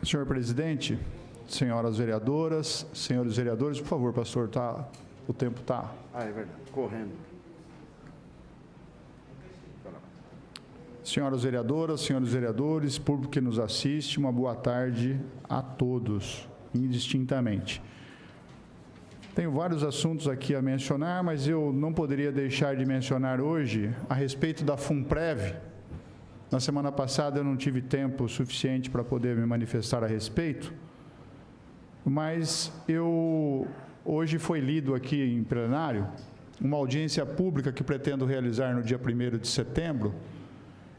Senhor presidente, senhoras vereadoras, senhores vereadores, por favor, pastor, o tempo está... Ah, é verdade, correndo. Senhoras vereadoras, senhores vereadores, público que nos assiste, uma boa tarde a todos, indistintamente. Tenho vários assuntos aqui a mencionar, mas eu não poderia deixar de mencionar hoje a respeito da FUNPREV. Na semana passada eu não tive tempo suficiente para poder me manifestar a respeito, mas hoje foi lido aqui em plenário uma audiência pública que pretendo realizar no dia 1º de setembro,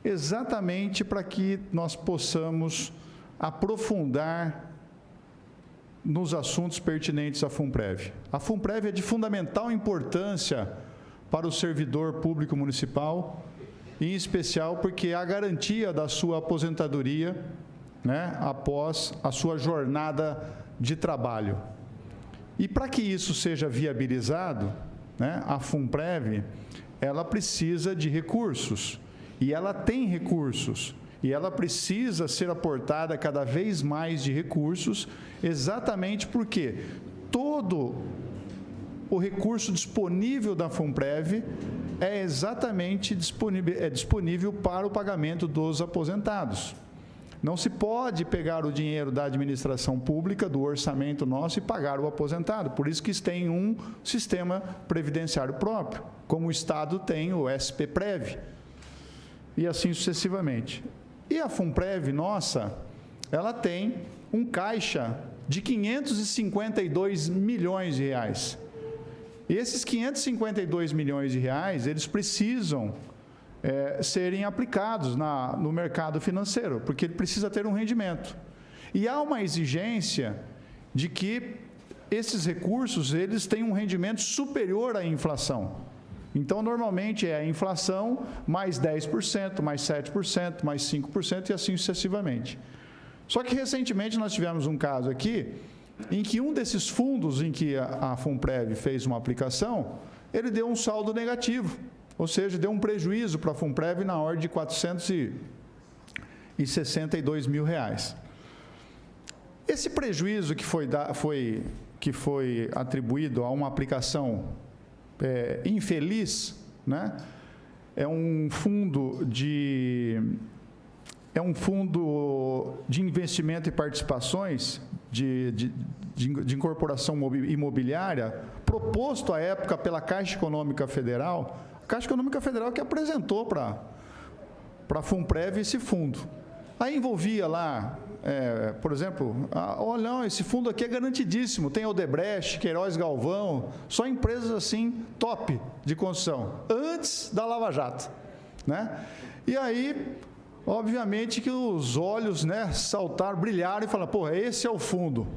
exatamente para que nós possamos aprofundar nos assuntos pertinentes à FUNPREV. A FUNPREV é de fundamental importância para o servidor público municipal, em especial porque é a garantia da sua aposentadoria, né, após a sua jornada de trabalho. E para que isso seja viabilizado, né, a FUNPREV, ela precisa de recursos, e ela tem recursos, e ela precisa ser aportada cada vez mais de recursos, exatamente porque todo o recurso disponível da FUNPREV é exatamente disponível para o pagamento dos aposentados. Não se pode pegar o dinheiro da administração pública, do orçamento nosso, e pagar o aposentado. Por isso que tem um sistema previdenciário próprio, como o Estado tem o SPPREV, e assim sucessivamente. E a FUNPREV nossa, ela tem um caixa de 552 milhões de reais. E esses 552 milhões de reais, eles precisam serem aplicados no mercado financeiro, porque ele precisa ter um rendimento. E há uma exigência de que esses recursos, eles tenham um rendimento superior à inflação. Então, normalmente, é a inflação mais 10%, mais 7%, mais 5% e assim sucessivamente. Só que, recentemente, nós tivemos um caso aqui em que um desses fundos em que a FUNPREV fez uma aplicação, ele deu um saldo negativo, ou seja, deu um prejuízo para a FUNPREV na ordem de R$ 462 mil. Esse prejuízo que foi atribuído a uma aplicação infeliz, né? É um fundo de investimento e participações de incorporação imobiliária, proposto à época pela Caixa Econômica Federal, a Caixa Econômica Federal que apresentou para a FUNPREV esse fundo. Aí envolvia lá, por exemplo, olha, esse fundo aqui é garantidíssimo, tem Odebrecht, Queiroz Galvão, só empresas assim, top de construção, antes da Lava Jato, né? E aí, obviamente que os olhos, né, saltaram, brilharam e falaram, pô, esse é o fundo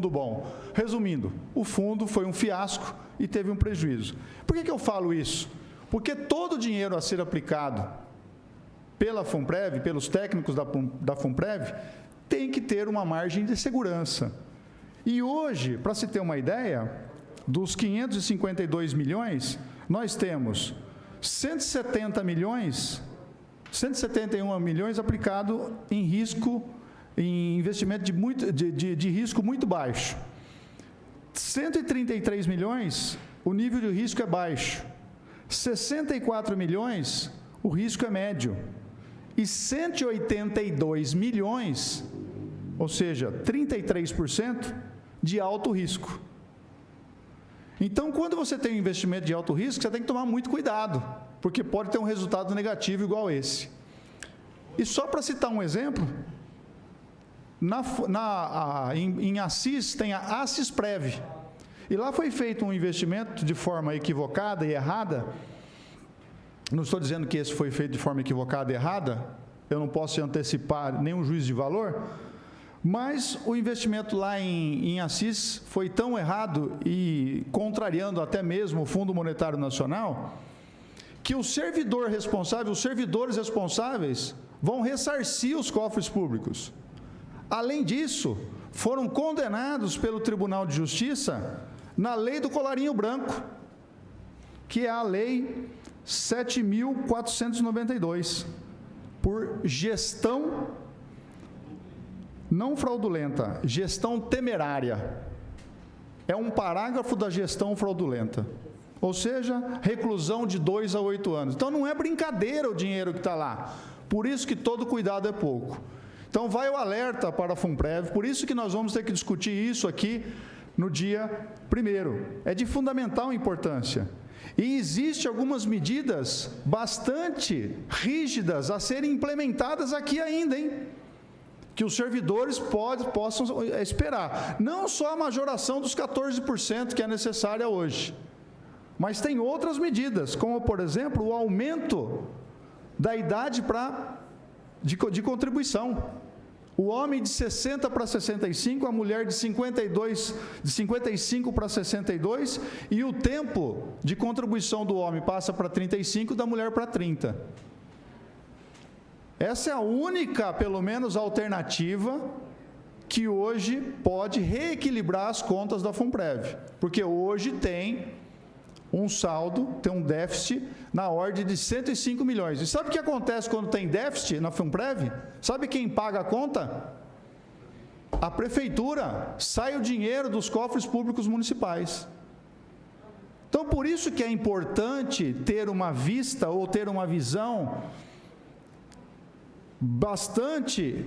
bom. Resumindo, o fundo foi um fiasco e teve um prejuízo. Por que eu falo isso? Porque todo o dinheiro a ser aplicado pela FUNPREV, pelos técnicos da FUNPREV, tem que ter uma margem de segurança. E hoje, para se ter uma ideia, dos 552 milhões, nós temos 171 milhões aplicado em risco, em investimento de risco muito baixo. 133 milhões, o nível de risco é baixo. 64 milhões, o risco é médio. E 182 milhões, ou seja, 33% de alto risco. Então, quando você tem um investimento de alto risco, você tem que tomar muito cuidado, porque pode ter um resultado negativo igual esse. E só para citar um exemplo, em Assis tem a Assisprev, e lá foi feito um investimento de forma equivocada e errada. Não estou dizendo que esse foi feito de forma equivocada e errada, eu não posso antecipar nenhum juízo de valor, mas o investimento lá em Assis foi tão errado e contrariando até mesmo o Fundo Monetário Nacional, que os servidores responsáveis vão ressarcir os cofres públicos. Além disso, foram condenados pelo Tribunal de Justiça na lei do colarinho branco, que é a lei 7.492, por gestão Não fraudulenta, gestão temerária. É um parágrafo da gestão fraudulenta. Ou seja, reclusão de 2 a 8 anos. Então, não é brincadeira o dinheiro que está lá. Por isso que todo cuidado é pouco. Então, vai o alerta para a FUNPREV, por isso que nós vamos ter que discutir isso aqui no dia 1º. É de fundamental importância. E existem algumas medidas bastante rígidas a serem implementadas aqui ainda, hein? Que os servidores possam esperar. Não só a majoração dos 14% que é necessária hoje, mas tem outras medidas, como, por exemplo, o aumento da idade de contribuição. O homem de 60 para 65, a mulher de 55 para 62, e o tempo de contribuição do homem passa para 35, da mulher para 30. Essa é a única, pelo menos, alternativa que hoje pode reequilibrar as contas da FUNPREV, porque hoje tem um saldo, tem um déficit na ordem de 105 milhões. E sabe o que acontece quando tem déficit na FUNPREV? Sabe quem paga a conta? A prefeitura. Sai o dinheiro dos cofres públicos municipais. Então, por isso que é importante ter uma vista ou ter uma visão bastante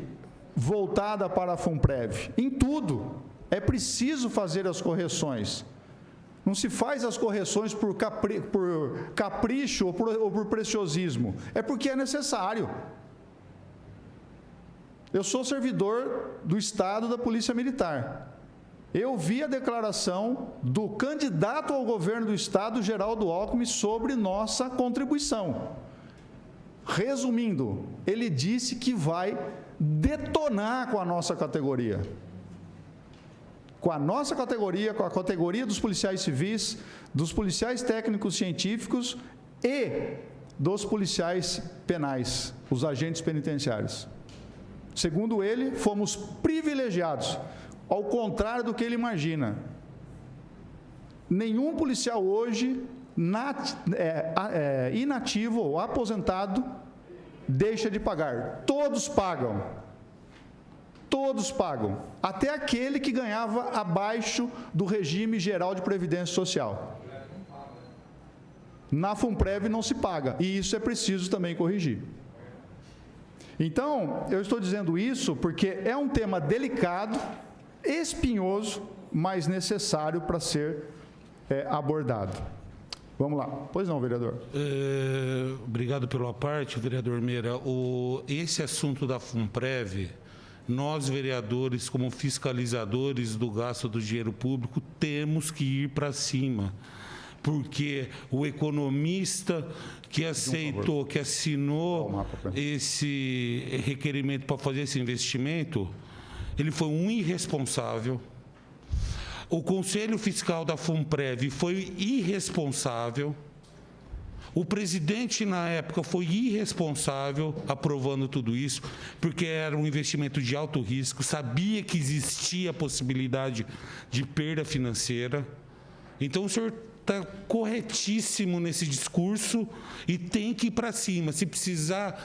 voltada para a FUNPREV. Em tudo. É preciso fazer as correções. Não se faz as correções por capricho ou por preciosismo. É porque é necessário. Eu sou servidor do Estado da Polícia Militar. Eu vi a declaração do candidato ao governo do Estado, Geraldo Alckmin, sobre nossa contribuição. Resumindo, ele disse que vai detonar com a nossa categoria. Com a nossa categoria, com a categoria dos policiais civis, dos policiais técnicos científicos e dos policiais penais, os agentes penitenciários. Segundo ele, fomos privilegiados, ao contrário do que ele imagina. Nenhum policial hoje, inativo ou aposentado, deixa de pagar. Todos pagam. Todos pagam, até aquele que ganhava abaixo do regime geral de previdência social. Na FUNPREV não se paga, e isso é preciso também corrigir. Então, eu estou dizendo isso porque é um tema delicado, espinhoso, mas necessário para ser abordado. Vamos lá. Pois não, vereador. Obrigado pela parte, vereador Meira. Esse assunto da FUNPREV, nós, vereadores, como fiscalizadores do gasto do dinheiro público, temos que ir para cima, porque o economista que aceitou, que assinou esse requerimento para fazer esse investimento, ele foi um irresponsável. O Conselho Fiscal da FUNPREV foi irresponsável. O presidente, na época, foi irresponsável aprovando tudo isso, porque era um investimento de alto risco, sabia que existia a possibilidade de perda financeira. Então, o senhor está corretíssimo nesse discurso e tem que ir para cima. Se precisar,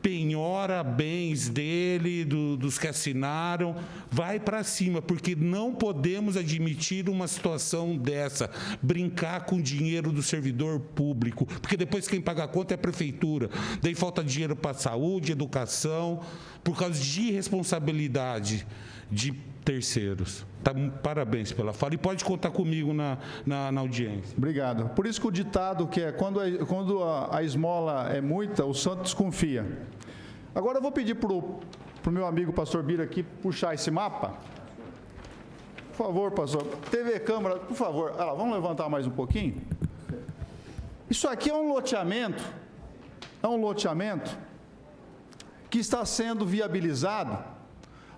penhora bens dele, dos que assinaram, vai para cima, porque não podemos admitir uma situação dessa, brincar com o dinheiro do servidor público, porque depois quem paga a conta é a prefeitura, daí falta dinheiro para saúde, educação, por causa de irresponsabilidade de terceiros. Tá, parabéns pela fala, e pode contar comigo na audiência. Obrigado. Por isso que o ditado que é, quando a esmola é muita, o santo desconfia. Agora eu vou pedir para o meu amigo pastor Bira aqui puxar esse mapa. Por favor, pastor. TV Câmara, por favor. Vamos levantar mais um pouquinho? Isso aqui é um loteamento que está sendo viabilizado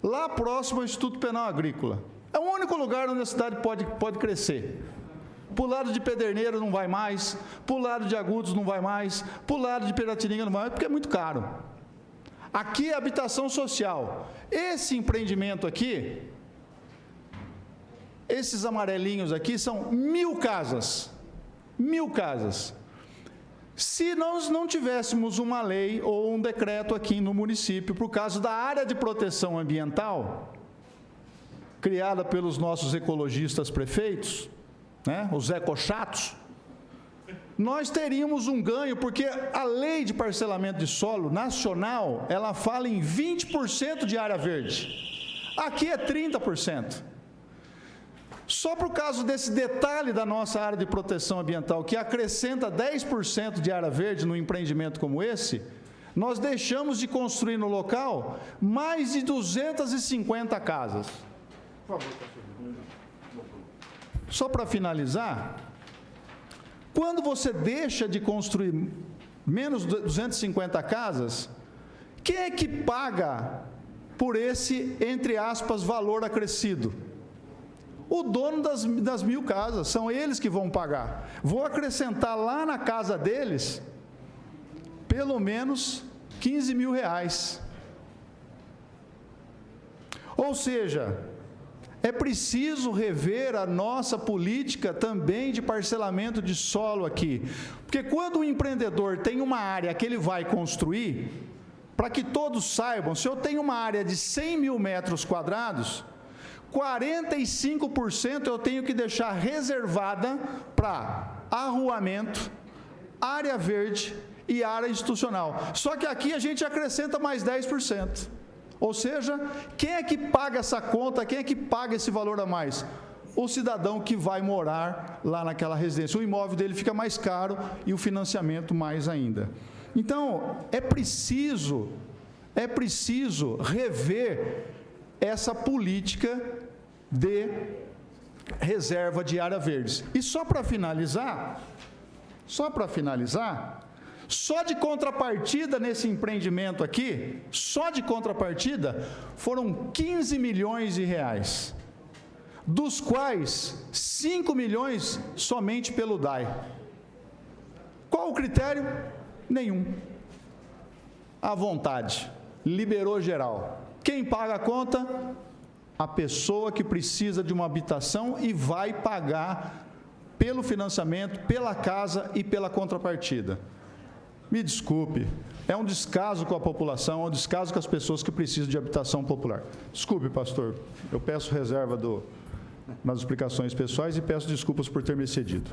lá próximo ao Instituto Penal Agrícola. É o único lugar onde a cidade pode crescer. Para o lado de Pederneira não vai mais, para o lado de Agudos não vai mais, para o lado de Piratininga não vai mais, porque é muito caro. Aqui é habitação social. Esse empreendimento aqui, esses amarelinhos aqui, são 1.000 casas. 1.000 casas. Se nós não tivéssemos uma lei ou um decreto aqui no município, por causa da área de proteção ambiental, criada pelos nossos ecologistas prefeitos, né, os ecochatos, nós teríamos um ganho, porque a lei de parcelamento de solo nacional, ela fala em 20% de área verde. Aqui é 30%. Só por causa desse detalhe da nossa área de proteção ambiental, que acrescenta 10% de área verde num empreendimento como esse, nós deixamos de construir no local mais de 250 casas. Por favor, só para finalizar, quando você deixa de construir menos de 250 casas, quem é que paga por esse, entre aspas, valor acrescido? O dono das 1.000 casas, são eles que vão pagar. Vou acrescentar lá na casa deles, pelo menos R$15.000. Ou seja, é preciso rever a nossa política também de parcelamento de solo aqui. Porque quando o empreendedor tem uma área que ele vai construir, para que todos saibam, se eu tenho uma área de 100.000 metros quadrados, 45% eu tenho que deixar reservada para arruamento, área verde e área institucional. Só que aqui a gente acrescenta mais 10%. Ou seja, quem é que paga essa conta, quem é que paga esse valor a mais? O cidadão que vai morar lá naquela residência. O imóvel dele fica mais caro e o financiamento mais ainda. Então, é preciso rever essa política de reserva de área verde. E só para finalizar, só de contrapartida nesse empreendimento aqui, só de contrapartida, foram R$15 milhões, dos quais 5 milhões somente pelo DAI. Qual o critério? Nenhum. À vontade, liberou geral. Quem paga a conta? A pessoa que precisa de uma habitação e vai pagar pelo financiamento, pela casa e pela contrapartida. Me desculpe, é um descaso com a população, é um descaso com as pessoas que precisam de habitação popular. Desculpe, pastor, eu peço reserva nas explicações pessoais e peço desculpas por ter me excedido.